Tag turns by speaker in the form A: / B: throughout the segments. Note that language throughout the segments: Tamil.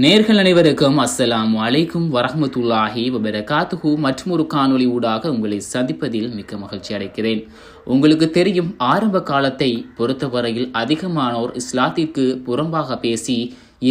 A: நேர்கள் அனைவருக்கும் அஸ்ஸலாமு அலைக்கும் வரஹ்மத்துல்லாஹி வபரகாத்துஹு. மற்றும் ஒரு காணொளி ஊடாக உங்களை சந்திப்பதில் மிக்க மகிழ்ச்சி அடைக்கிறேன். உங்களுக்கு தெரியும், ஆரம்ப காலத்தை பொறுத்தவரையில் அதிகமானோர் இஸ்லாத்திற்கு புறம்பாக பேசி,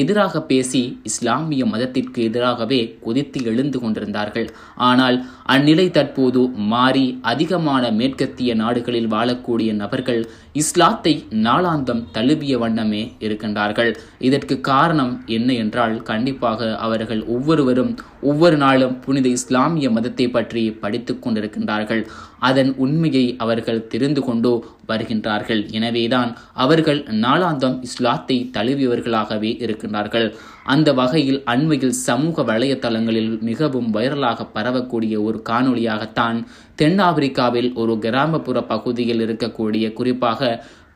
A: எதிராக பேசி, இஸ்லாமிய மதத்திற்கு எதிராகவே கொதித்து எழுந்து கொண்டிருந்தார்கள். ஆனால் அந்நிலை தற்போது மாறி அதிகமான மேற்கத்திய நாடுகளில் வாழக்கூடிய நபர்கள் இஸ்லாத்தை நாளாந்தம் தழுவிய வண்ணமே இருக்கின்றார்கள். இதற்கு காரணம் என்ன என்றால், கண்டிப்பாக அவர்கள் ஒவ்வொருவரும் ஒவ்வொரு நாளும் புனித இஸ்லாமிய மதத்தை பற்றி படித்துக் கொண்டிருக்கின்றார்கள். அதன் உண்மையை அவர்கள் தெரிந்து கொண்டு வருகின்றார்கள். எனவேதான் அவர்கள் நாளாந்தம் இஸ்லாத்தை தழுவியவர்களாகவே இருக்கின்றார்கள். அந்த வகையில் அண்மையில் சமூக வலைத்தளங்களில் மிகவும் வைரலாக பரவக்கூடிய ஒரு காணொளியாகத்தான் தென்னாப்பிரிக்காவில் ஒரு கிராமப்புற பகுதியில் இருக்கக்கூடிய, குறிப்பாக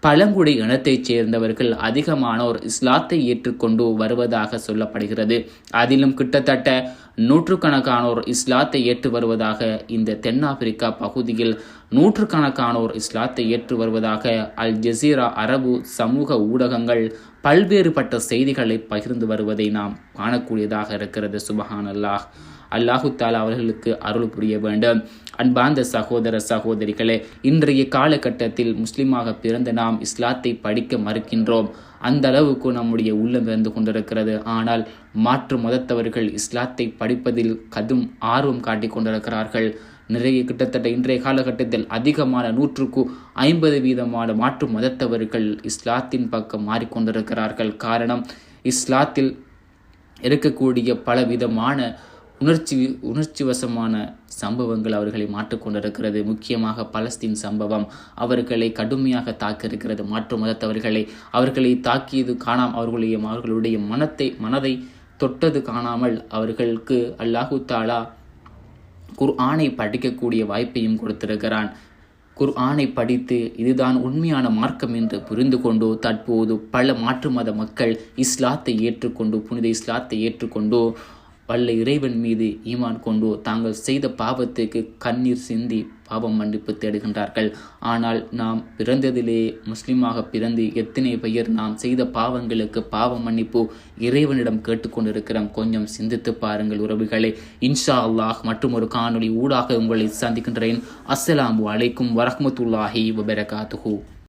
A: பழங்குடி இனத்தைச் சேர்ந்தவர்கள் அதிகமானோர் இஸ்லாத்தை ஏற்றுக்கொண்டு வருவதாக சொல்லப்படுகிறது. அதிலும் கிட்டத்தட்ட நூற்றுக்கணக்கானோர் இஸ்லாத்தை ஏற்று வருவதாக, இந்த தென்னாப்பிரிக்கா பகுதியில் நூற்றுக்கணக்கானோர் இஸ்லாத்தை ஏற்று வருவதாக அல் ஜசீரா அரபு சமூக ஊடகங்கள் பல்வேறுபட்ட செய்திகளை பகிர்ந்து வருவதை நாம் காணக்கூடியதாக இருக்கிறது. சுபஹானல்லாஹ். அல்லாஹு தாலா அவர்களுக்கு அருள் புரிய வேண்டும். அன்பார்ந்த சகோதர சகோதரிகளே, இன்றைய காலகட்டத்தில் முஸ்லிமாக பிறந்த நாம் இஸ்லாத்தை படிக்க மறுக்கின்றோம். அந்த அளவுக்கு நம்முடைய உள்ளம் இருந்து கொண்டிருக்கிறது. ஆனால் மாற்று மதத்தவர்கள் இஸ்லாத்தை படிப்பதில் கடும் ஆர்வம் காட்டிக் கொண்டிருக்கிறார்கள். நிறைய, கிட்டத்தட்ட இன்றைய காலகட்டத்தில் அதிகமான 150% மாற்று மதத்தவர்கள் இஸ்லாத்தின் பக்கம் மாறிக்கொண்டிருக்கிறார்கள். காரணம், இஸ்லாத்தில் இருக்கக்கூடிய பலவிதமான உணர்ச்சி வசமான சம்பவங்கள் அவர்களை மாற்றிக்கொண்டிருக்கிறது. முக்கியமாக பலஸ்தீன் சம்பவம் அவர்களை கடுமையாக தாக்கியிருக்கிறது. மாற்று மதத்தவர்களை அவர்களை தாக்கியது அவர்களுடைய மனதை தொட்டது காணாமல் அவர்களுக்கு அல்லாஹு தாலா குர்ஆனை படிக்கக்கூடிய வாய்ப்பையும் கொடுத்திருக்கிறான். குர்ஆனை படித்து இதுதான் உண்மையான மார்க்கம் என்று புரிந்து கொண்டு தற்போது பல மாற்று மத மக்கள் இஸ்லாத்தை ஏற்றுக்கொண்டு, புனித இஸ்லாத்தை ஏற்றுக்கொண்டு, வல்ல இறைவன் மீது ஈமான் கொண்டு தாங்கள் செய்த பாவத்துக்கு கண்ணீர் சிந்தி பாவம் மன்னிப்பு தேடுகின்றார்கள். ஆனால் நாம் பிறந்ததிலே முஸ்லிமாக பிறந்து எத்தனை பெயர் நாம் செய்த பாவங்களுக்கு பாவ மன்னிப்பு இறைவனிடம் கேட்டுக்கொண்டிருக்கிறோம். கொஞ்சம் சிந்தித்து பாருங்கள் உறவுகளே. இன்ஷா அல்லாஹ் மற்றும் ஒரு காணொளி ஊடாக உங்களை சந்திக்கின்றேன். அஸ்ஸலாமு அலைக்கும் வரஹ்மத்துல்லாஹி வபரகாத்துஹு.